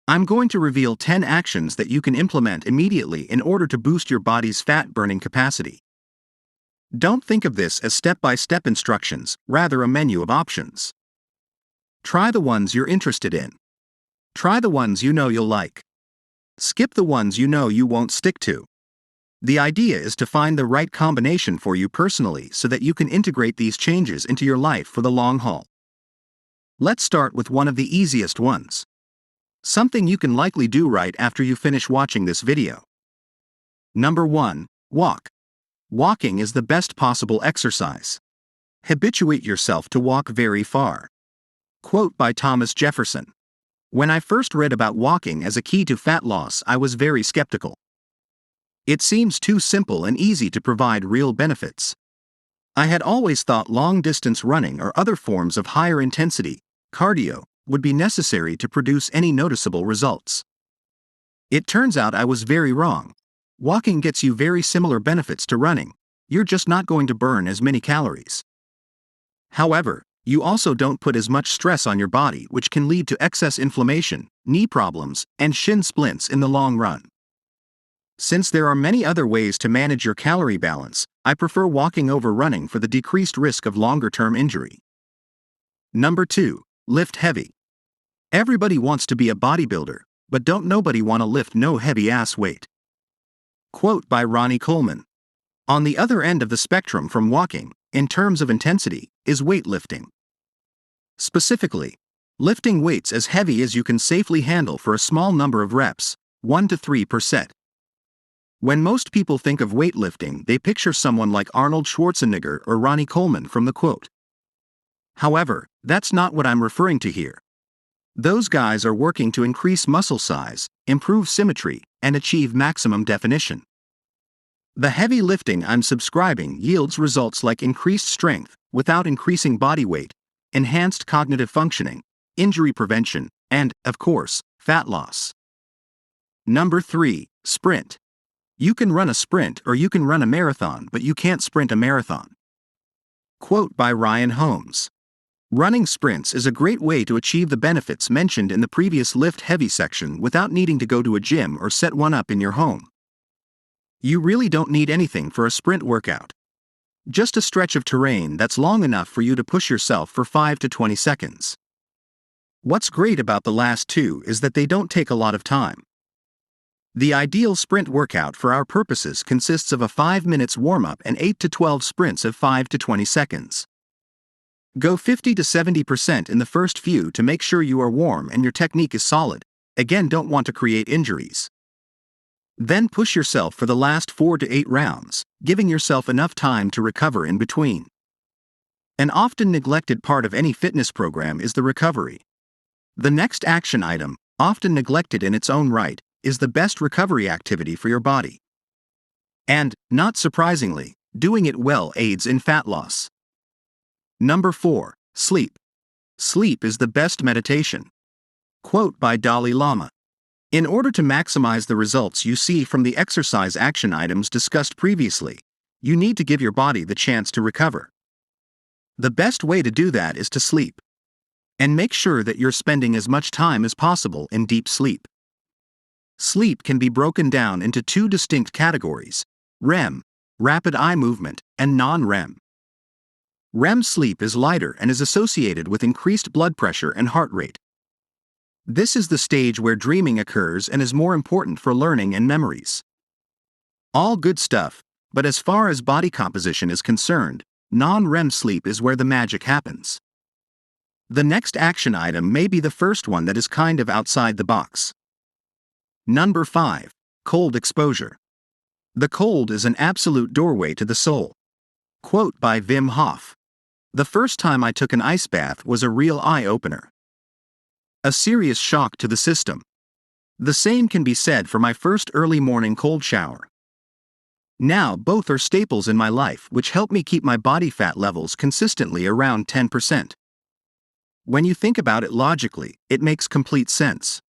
I'm going to reveal 10 actions that you can implement immediately in order to boost your body's fat-burning capacity. Don't think of this as step-by-step instructions, rather a menu of options. Try the ones you're interested in. Try the ones you know you'll like. Skip the ones you know you won't stick to. The idea is to find the right combination for you personally so that you can integrate these changes into your life for the long haul. Let's start with one of the easiest ones. Something you can likely do right after you finish watching this video. Number 1. Walk. Walking is the best possible exercise. Habituate yourself to walk very far. Quote by Thomas Jefferson. When I first read about walking as a key to fat loss, I was very skeptical. It seems too simple and easy to provide real benefits. I had always thought long-distance running or other forms of higher intensity, cardio, would be necessary to produce any noticeable results. It turns out I was very wrong. Walking gets you very similar benefits to running, you're just not going to burn as many calories. However, you also don't put as much stress on your body, which can lead to excess inflammation, knee problems, and shin splints in the long run. Since there are many other ways to manage your calorie balance, I prefer walking over running for the decreased risk of longer-term injury. Number 2. Lift heavy. Everybody wants to be a bodybuilder, but don't nobody want to lift no heavy-ass weight. Quote by Ronnie Coleman. On the other end of the spectrum from walking, in terms of intensity, is weightlifting. Specifically, lifting weights as heavy as you can safely handle for a small number of reps, 1 to 3 per set. When most people think of weightlifting, they picture someone like Arnold Schwarzenegger or Ronnie Coleman from the quote. However, that's not what I'm referring to here. Those guys are working to increase muscle size, improve symmetry, and achieve maximum definition. The heavy lifting I'm subscribing yields results like increased strength, without increasing body weight, enhanced cognitive functioning, injury prevention, and, of course, fat loss. Number 3. Sprint. You can run a sprint or you can run a marathon, but you can't sprint a marathon. Quote by Ryan Holmes. Running sprints is a great way to achieve the benefits mentioned in the previous lift heavy section without needing to go to a gym or set one up in your home. You really don't need anything for a sprint workout. Just a stretch of terrain that's long enough for you to push yourself for 5 to 20 seconds. What's great about the last two is that they don't take a lot of time. The ideal sprint workout for our purposes consists of a 5 minutes warm-up and 8 to 12 sprints of 5 to 20 seconds. Go 50 to 70% in the first few to make sure you are warm and your technique is solid. Again, don't want to create injuries. Then push yourself for the last 4 to 8 rounds, giving yourself enough time to recover in between. An often neglected part of any fitness program is the recovery. The next action item, often neglected in its own right, is the best recovery activity for your body. And, not surprisingly, doing it well aids in fat loss. Number 4. Sleep. Sleep is the best meditation. Quote by Dalai Lama. In order to maximize the results you see from the exercise action items discussed previously, you need to give your body the chance to recover. The best way to do that is to sleep. And make sure that you're spending as much time as possible in deep sleep. Sleep can be broken down into 2 distinct categories: REM, rapid eye movement, and non-REM. REM sleep is lighter and is associated with increased blood pressure and heart rate. This is the stage where dreaming occurs and is more important for learning and memories. All good stuff, but as far as body composition is concerned, non-REM sleep is where the magic happens. The next action item may be the first one that is kind of outside the box. Number 5. Cold exposure. The cold is an absolute doorway to the soul. Quote by Wim Hof. The first time I took an ice bath was a real eye-opener. A serious shock to the system. The same can be said for my first early morning cold shower. Now both are staples in my life, which help me keep my body fat levels consistently around 10%. When you think about it logically, it makes complete sense.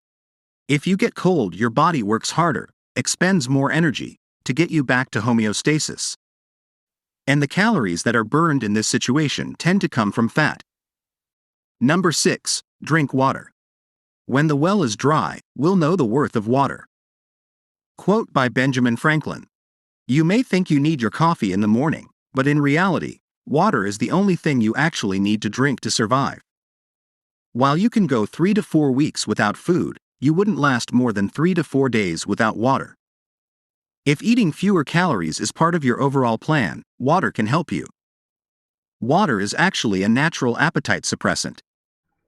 If you get cold, your body works harder, expends more energy, to get you back to homeostasis. And the calories that are burned in this situation tend to come from fat. Number 6. Drink water. When the well is dry, we'll know the worth of water. Quote by Benjamin Franklin. You may think you need your coffee in the morning, but in reality, water is the only thing you actually need to drink to survive. While you can go 3 to 4 weeks without food, you wouldn't last more than 3 to 4 days without water. If eating fewer calories is part of your overall plan, water can help you. Water is actually a natural appetite suppressant.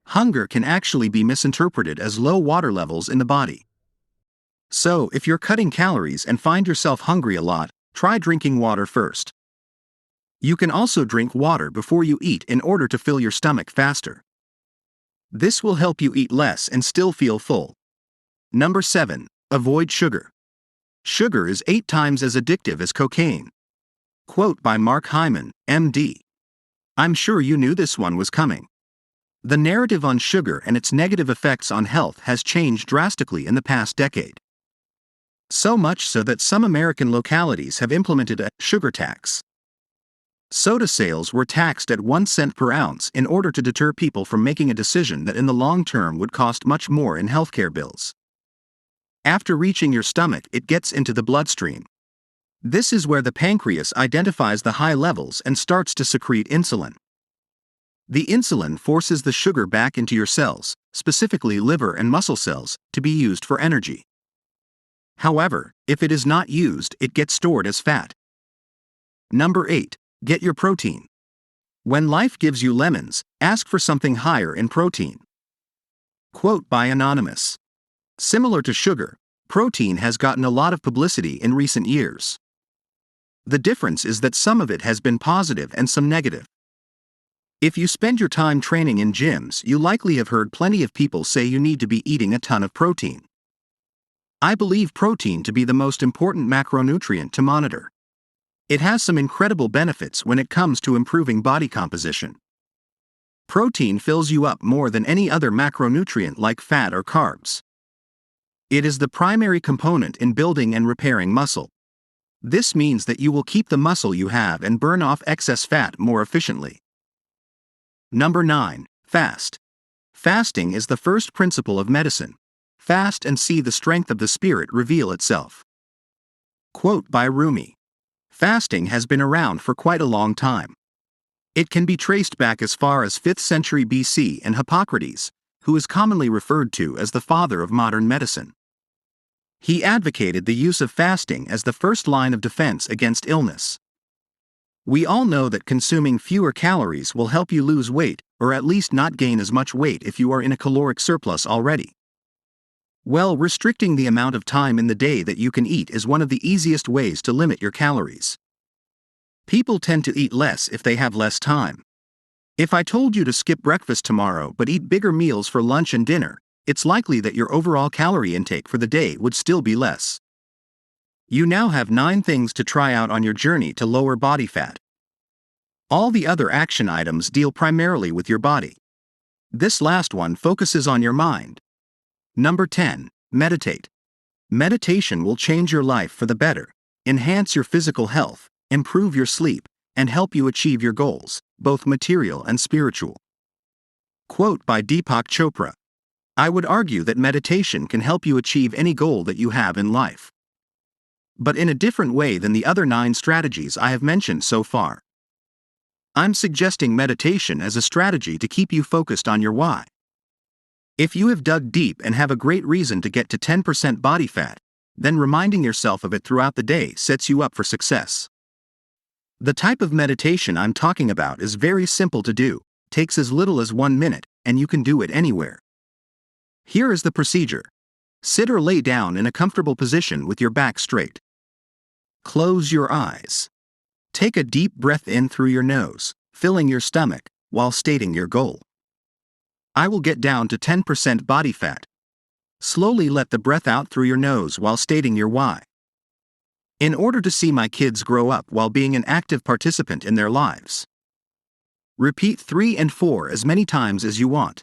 Hunger can actually be misinterpreted as low water levels in the body. So, if you're cutting calories and find yourself hungry a lot, try drinking water first. You can also drink water before you eat in order to fill your stomach faster. This will help you eat less and still feel full. Number 7. Avoid sugar. Sugar is 8 times as addictive as cocaine. Quote by Mark Hyman, MD. I'm sure you knew this one was coming. The narrative on sugar and its negative effects on health has changed drastically in the past decade. So much so that some American localities have implemented a sugar tax. Soda sales were taxed at 1 cent per ounce in order to deter people from making a decision that in the long term would cost much more in healthcare bills. After reaching your stomach, it gets into the bloodstream. This is where the pancreas identifies the high levels and starts to secrete insulin. The insulin forces the sugar back into your cells, specifically liver and muscle cells, to be used for energy. However, if it is not used, it gets stored as fat. Number 8. Get your protein. When life gives you lemons, ask for something higher in protein. Quote by Anonymous. Similar to sugar, protein has gotten a lot of publicity in recent years. The difference is that some of it has been positive and some negative. If you spend your time training in gyms, you likely have heard plenty of people say you need to be eating a ton of protein. I believe protein to be the most important macronutrient to monitor. It has some incredible benefits when it comes to improving body composition. Protein fills you up more than any other macronutrient like fat or carbs. It is the primary component in building and repairing muscle. This means that you will keep the muscle you have and burn off excess fat more efficiently. Number 9. Fast. Fasting is the first principle of medicine. Fast and see the strength of the spirit reveal itself. Quote by Rumi. Fasting has been around for quite a long time. It can be traced back as far as 5th century BC and Hippocrates, who is commonly referred to as the father of modern medicine. He advocated the use of fasting as the first line of defense against illness. We all know that consuming fewer calories will help you lose weight, or at least not gain as much weight if you are in a caloric surplus already. Well, restricting the amount of time in the day that you can eat is one of the easiest ways to limit your calories. People tend to eat less if they have less time. If I told you to skip breakfast tomorrow but eat bigger meals for lunch and dinner, it's likely that your overall calorie intake for the day would still be less. You now have 9 things to try out on your journey to lower body fat. All the other action items deal primarily with your body. This last one focuses on your mind. Number 10. Meditate. Meditation will change your life for the better, enhance your physical health, improve your sleep, and help you achieve your goals, both material and spiritual. Quote by Deepak Chopra. I would argue that meditation can help you achieve any goal that you have in life. But in a different way than the other 9 strategies I have mentioned so far. I'm suggesting meditation as a strategy to keep you focused on your why. If you have dug deep and have a great reason to get to 10% body fat, then reminding yourself of it throughout the day sets you up for success. The type of meditation I'm talking about is very simple to do, takes as little as 1 minute, and you can do it anywhere. Here is the procedure. Sit or lay down in a comfortable position with your back straight. Close your eyes. Take a deep breath in through your nose, filling your stomach, while stating your goal. I will get down to 10% body fat. Slowly let the breath out through your nose while stating your why. In order to see my kids grow up while being an active participant in their lives. Repeat 3 and 4 as many times as you want.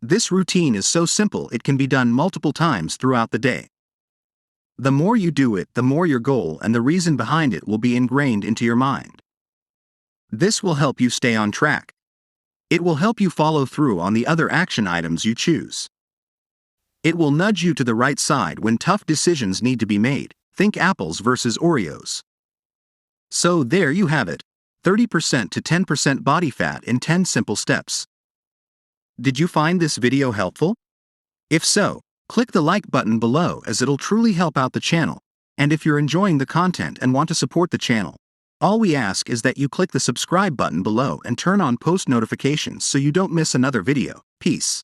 This routine is so simple it can be done multiple times throughout the day. The more you do it, the more your goal and the reason behind it will be ingrained into your mind. This will help you stay on track. It will help you follow through on the other action items you choose. It will nudge you to the right side when tough decisions need to be made. Think apples versus Oreos. So there you have it. 30% to 10% body fat in 10 simple steps. Did you find this video helpful? If so, click the like button below as it'll truly help out the channel. And if you're enjoying the content and want to support the channel, all we ask is that you click the subscribe button below and turn on post notifications so you don't miss another video. Peace.